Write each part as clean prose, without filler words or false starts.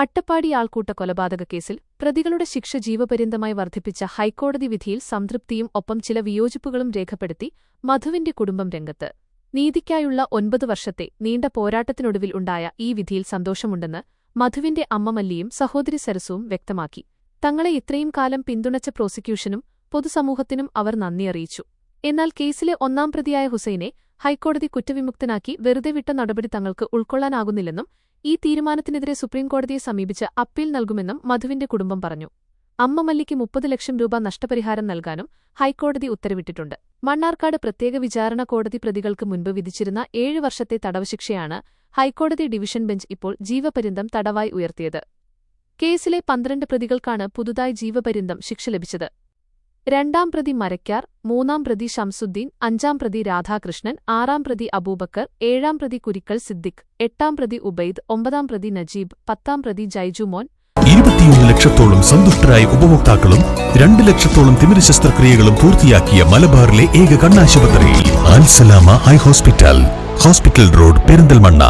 അട്ടപ്പാടി ആൾക്കൂട്ട കൊലപാതക കേസിൽ പ്രതികളുടെ ശിക്ഷ ജീവപര്യന്തമായി വർദ്ധിപ്പിച്ച ഹൈക്കോടതി വിധിയിൽ സംതൃപ്തിയും ഒപ്പം ചില വിയോജിപ്പുകളും രേഖപ്പെടുത്തി മധുവിന്റെ കുടുംബം രംഗത്ത്. നീതിക്കായുള്ള 9 വർഷത്തെ നീണ്ട പോരാട്ടത്തിനൊടുവിൽ ഉണ്ടായ ഈ വിധിയിൽ സന്തോഷമുണ്ടെന്ന് മധുവിന്റെ അമ്മ മല്ലിയും സഹോദരി സരസുവും വ്യക്തമാക്കി. തങ്ങളെ ഇത്രയും കാലം പിന്തുണച്ച പ്രോസിക്യൂഷനും പൊതുസമൂഹത്തിനും അവർ നന്ദി അറിയിച്ചു. എന്നാൽ കേസിലെ ഒന്നാം പ്രതിയായ ഹുസൈനെ ഹൈക്കോടതി കുറ്റവിമുക്തനാക്കി വെറുതെ വിട്ട നടപടി തങ്ങൾക്ക് ഉൾക്കൊള്ളാനാകുന്നില്ലെന്നും ഈ തീരുമാനത്തിനെതിരെ സുപ്രീംകോടതിയെ സമീപിച്ച് അപ്പീൽ നൽകുമെന്നും മധുവിന്റെ കുടുംബം പറഞ്ഞു. അമ്മ മല്ലിക്ക് 30 ലക്ഷം രൂപ നഷ്ടപരിഹാരം നൽകാനും ഹൈക്കോടതി ഉത്തരവിട്ടിട്ടുണ്ട്. മണ്ണാർക്കാട് പ്രത്യേക വിചാരണ കോടതി പ്രതികൾക്ക് മുൻപ് വിധിച്ചിരുന്ന 7 വർഷത്തെ തടവ് ശിക്ഷയാണ് ഹൈക്കോടതി ഡിവിഷൻ ബെഞ്ച് ഇപ്പോൾ ജീവപര്യന്തം തടവായി ഉയർത്തിയത്. കേസിലെ 12 പ്രതികൾക്കാണ് പുതുതായി ജീവപര്യന്തം ശിക്ഷ ലഭിച്ചത്. 2ാം പ്രതി മരക്കാർ, 3ാം പ്രതി ഷംസുദ്ദീൻ, 5ാം പ്രതി രാധാകൃഷ്ണൻ, 6ാം പ്രതി അബൂബക്കർ, 7ാം പ്രതി കുരിക്കൽ സിദ്ദിഖ്, 8ാം പ്രതി ഉബൈദ്, 9ാം പ്രതി നജീബ്, 10ാം പ്രതി ജൈജുമോൻ. 21 ലക്ഷത്തോളം സന്തുഷ്ടരായ ഉപഭോക്താക്കളും 2 ലക്ഷത്തോളം തിമിര ശസ്ത്രക്രിയകളും പൂർത്തിയാക്കിയ മലബാറിലെ ഏക കണ്ണാശുപത്രി Al Salama eye hospital, hospital road, Perinthalmanna.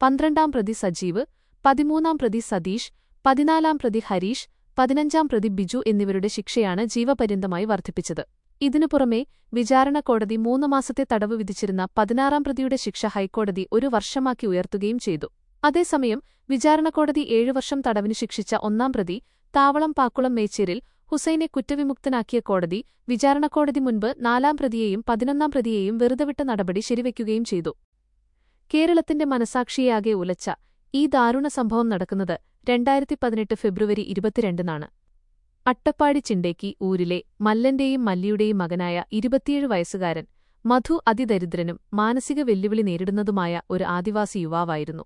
12ാം പ്രതി സജീവ്, 13ാം പ്രതി സതീഷ്, 14ാം പ്രതി ഹരീഷ്, 15ാം പ്രതി ബിജു എന്നിവരുടെ ശിക്ഷയാണ് ജീവപര്യന്തമായി വർദ്ധിപ്പിച്ചത്. ഇതിനു പുറമെ വിചാരണ കോടതി 3 മാസത്തെ തടവ് വിധിച്ചിരുന്ന 16ാം പ്രതിയുടെ ശിക്ഷ ഹൈക്കോടതി 1 വർഷമാക്കി ഉയർത്തുകയും ചെയ്തു. അതേസമയം വിചാരണ കോടതി 7 വർഷം തടവിന് ശിക്ഷിച്ച 1ാം പ്രതി താവളം പാക്കുളം മേച്ചേരിൽ ഹുസൈനെ കുറ്റവിമുക്തനാക്കിയ കോടതി വിചാരണക്കോടതി മുൻപ് 4ാം പ്രതിയെയും 11ാം പ്രതിയെയും വെറുതെവിട്ട നടപടി ശരിവയ്ക്കുകയും ചെയ്തു. കേരളത്തിന്റെ മനസാക്ഷിയാകെ ഉലച്ച ഈ ദാരുണ സംഭവം നടക്കുന്നത് 2018 ഫെബ്രുവരി 22-നാണ്. അട്ടപ്പാടി ചിണ്ടേക്കി ഊരിലെ മല്ലന്റെയും മല്ലിയുടെയും മകനായ 27 വയസ്സുകാരൻ മധു അതിദരിദ്രനും മാനസിക വെല്ലുവിളി നേരിടുന്നതുമായ ഒരു ആദിവാസി യുവാവായിരുന്നു.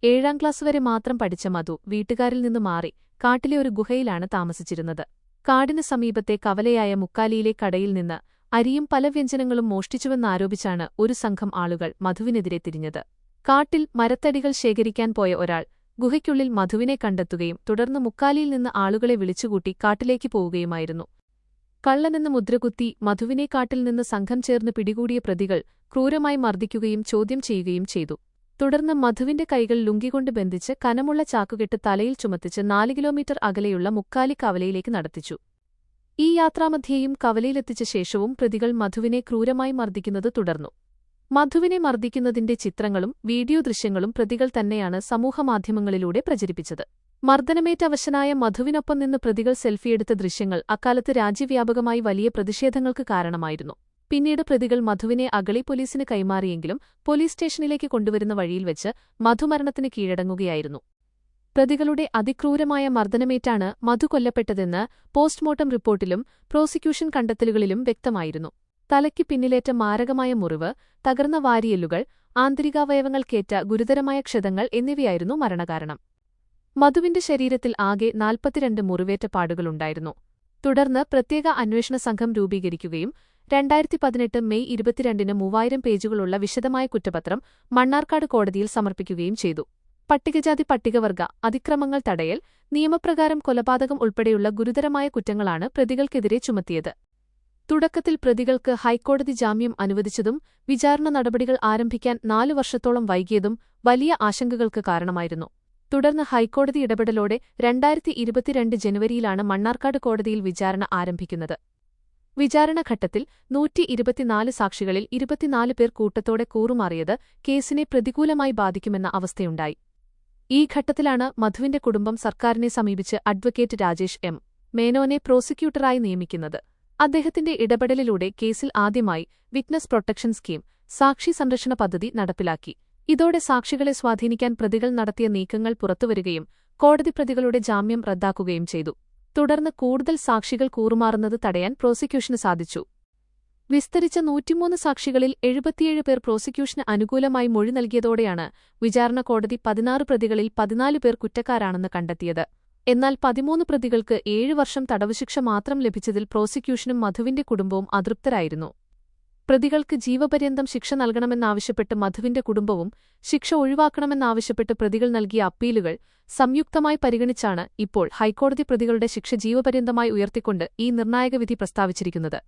7ാം ക്ലാസ് വരെ മാത്രം പഠിച്ച മധു വീട്ടുകാരിൽ നിന്ന് മാറി കാട്ടിലെ ഒരു ഗുഹയിലാണ് താമസിച്ചിരുന്നത്. കാടിന് സമീപത്തെ കവലയായ മുക്കാലിയിലെ കടയിൽ നിന്ന് അരിയും പല വ്യഞ്ജനങ്ങളും മോഷ്ടിച്ചുവെന്നാരോപിച്ചാണ് ഒരു സംഘം ആളുകൾ മധുവിനെതിരെ തിരിഞ്ഞത്. കാട്ടിൽ മരത്തടികൾ ശേഖരിക്കാൻ പോയ ഒരാൾ ഗുഹയ്ക്കുള്ളിൽ മധുവിനെ കണ്ടെത്തുകയും തുടർന്ന് മുക്കാലിയിൽ നിന്ന് ആളുകളെ വിളിച്ചുകൂട്ടി കാട്ടിലേക്ക് പോവുകയുമായിരുന്നു. കള്ളനെന്ന് മുദ്രകുത്തി മധുവിനെ കാട്ടിൽ നിന്ന് സംഘം ചേർന്ന് പിടികൂടിയ പ്രതികൾ ക്രൂരമായി മർദ്ദിക്കുകയും ചോദ്യം ചെയ്യുകയും ചെയ്തു. തുടർന്ന് മധുവിന്റെ കൈകൾ ലുങ്കികൊണ്ട് ബന്ധിച്ച് കനമുള്ള ചാക്കുകെട്ട് തലയിൽ ചുമത്തിച്ച് 4 കിലോമീറ്റർ അകലെയുള്ള മുക്കാലി കവലയിലേക്ക് നടത്തിച്ചു. ഈ യാത്രാമധ്യേയും കവലയിലെത്തിച്ച ശേഷവും പ്രതികൾ മധുവിനെ ക്രൂരമായി മർദ്ദിക്കുന്നത് തുടർന്നു. മധുവിനെ മർദ്ദിക്കുന്നതിന്റെ ചിത്രങ്ങളും വീഡിയോ ദൃശ്യങ്ങളും പ്രതികൾ തന്നെയാണ് സമൂഹമാധ്യമങ്ങളിലൂടെ പ്രചരിപ്പിച്ചത്. മർദ്ദനമേറ്റ അവശനായ മധുവിനൊപ്പം നിന്ന് പ്രതികൾ സെൽഫിയെടുത്ത ദൃശ്യങ്ങൾ അക്കാലത്ത് രാജ്യവ്യാപകമായി വലിയ പ്രതിഷേധങ്ങൾക്ക് കാരണമായിരുന്നു. പിന്നീട് പ്രതികൾ മധുവിനെ അഗളി പോലീസിന് കൈമാറിയെങ്കിലും പോലീസ് സ്റ്റേഷനിലേക്ക് കൊണ്ടുവരുന്ന വഴിയിൽ വെച്ച് മധുമരണത്തിന് കീഴടങ്ങുകയായിരുന്നു. പ്രതികളുടെ അതിക്രൂരമായ മർദ്ദനമേറ്റാണ് മധു കൊല്ലപ്പെട്ടതെന്ന് പോസ്റ്റ്മോർട്ടം റിപ്പോർട്ടിലും പ്രോസിക്യൂഷൻ കണ്ടെത്തലുകളിലും വ്യക്തമായിരുന്നു. തലയ്ക്ക് പിന്നിലേറ്റ മാരകമായ മുറിവ്, തകർന്ന വാരിയെല്ലുകൾ, ആന്തരികാവയവങ്ങൾക്കേറ്റ ഗുരുതരമായ ക്ഷതങ്ങൾ എന്നിവയായിരുന്നു മരണകാരണം. മധുവിന്റെ ശരീരത്തിൽ ആകെ 42 മുറിവേറ്റ പാടുകളുണ്ടായിരുന്നു. തുടർന്ന് പ്രത്യേക അന്വേഷണ സംഘം രൂപീകരിക്കുകയും 2018 മെയ് 22-ന് 3000 പേജുകളുള്ള വിശദമായ കുറ്റപത്രം മണ്ണാർക്കാട് കോടതിയിൽ സമർപ്പിക്കുകയും ചെയ്തു. പട്ടികജാതി പട്ടികവർഗ അതിക്രമങ്ങൾ തടയൽ നിയമപ്രകാരം കൊലപാതകം ഉൾപ്പെടെയുള്ള ഗുരുതരമായ കുറ്റങ്ങളാണ് പ്രതികൾക്കെതിരെ ചുമത്തിയത്. തുടക്കത്തിൽ പ്രതികൾക്ക് ഹൈക്കോടതി ജാമ്യം അനുവദിച്ചതും വിചാരണ നടപടികൾ ആരംഭിക്കാൻ 4 വർഷത്തോളം വൈകിയതും വലിയ ആശങ്കകൾക്ക് കാരണമായിരുന്നു. തുടർന്ന് ഹൈക്കോടതി ഇടപെടലോടെ 2022 ജനുവരിയിലാണ് മണ്ണാർക്കാട് കോടതിയിൽ വിചാരണ ആരംഭിക്കുന്നത്. വിചാരണഘട്ടത്തിൽ 124 സാക്ഷികളിൽ 24 പേർ കൂട്ടത്തോടെ കൂറുമാറിയത് കേസിനെ പ്രതികൂലമായി ബാധിക്കുമെന്ന അവസ്ഥയുണ്ടായി. ഈ ഘട്ടത്തിലാണ് മധുവിന്റെ കുടുംബം സർക്കാരിനെ സമീപിച്ച് അഡ്വക്കേറ്റ് രാജേഷ് എം. മേനോനെ പ്രോസിക്യൂട്ടറായി നിയമിക്കുന്നത്. അദ്ദേഹത്തിന്റെ ഇടപെടലിലൂടെ കേസിൽ ആദ്യമായി വിറ്റ്നസ് പ്രൊട്ടക്ഷൻ സ്കീം, സാക്ഷി സംരക്ഷണ പദ്ധതി നടപ്പിലാക്കി. ഇതോടെ സാക്ഷികളെ സ്വാധീനിക്കാൻ പ്രതികൾ നടത്തിയ നീക്കങ്ങൾ പുറത്തുവരികയും കോടതി പ്രതികളുടെ ജാമ്യം റദ്ദാക്കുകയും ചെയ്തു. തുടർന്ന് കൂടുതൽ സാക്ഷികൾ കൂറുമാറുന്നത് തടയാൻ പ്രോസിക്യൂഷന് സാധിച്ചു. വിസ്തരിച്ച 103 സാക്ഷികളിൽ 77 പേർ പ്രോസിക്യൂഷന് അനുകൂലമായി മൊഴി നൽകിയതോടെയാണ് വിചാരണ കോടതി 16 പ്രതികളിൽ 14 പേർ കുറ്റക്കാരാണെന്ന് കണ്ടെത്തിയത്. എന്നാൽ 13 പ്രതികൾക്ക് 7 വർഷം തടവുശിക്ഷ മാത്രം ലഭിച്ചതിൽ പ്രോസിക്യൂഷനും മധുവിന്റെ കുടുംബവും അതൃപ്തരായിരുന്നു. പ്രതികൾക്ക് ജീവപര്യന്തം ശിക്ഷ നൽകണമെന്നാവശ്യപ്പെട്ട് മധുവിന്റെ കുടുംബവും ശിക്ഷ ഒഴിവാക്കണമെന്നാവശ്യപ്പെട്ട് പ്രതികൾ നൽകിയ അപ്പീലുകൾ സംയുക്തമായി പരിഗണിച്ചാണ് ഇപ്പോൾ ഹൈക്കോടതി പ്രതികളുടെ ശിക്ഷ ജീവപര്യന്തമായി ഉയർത്തിക്കൊണ്ട് ഈ നിർണായക വിധി പ്രസ്താവിച്ചിരിക്കുന്നത്.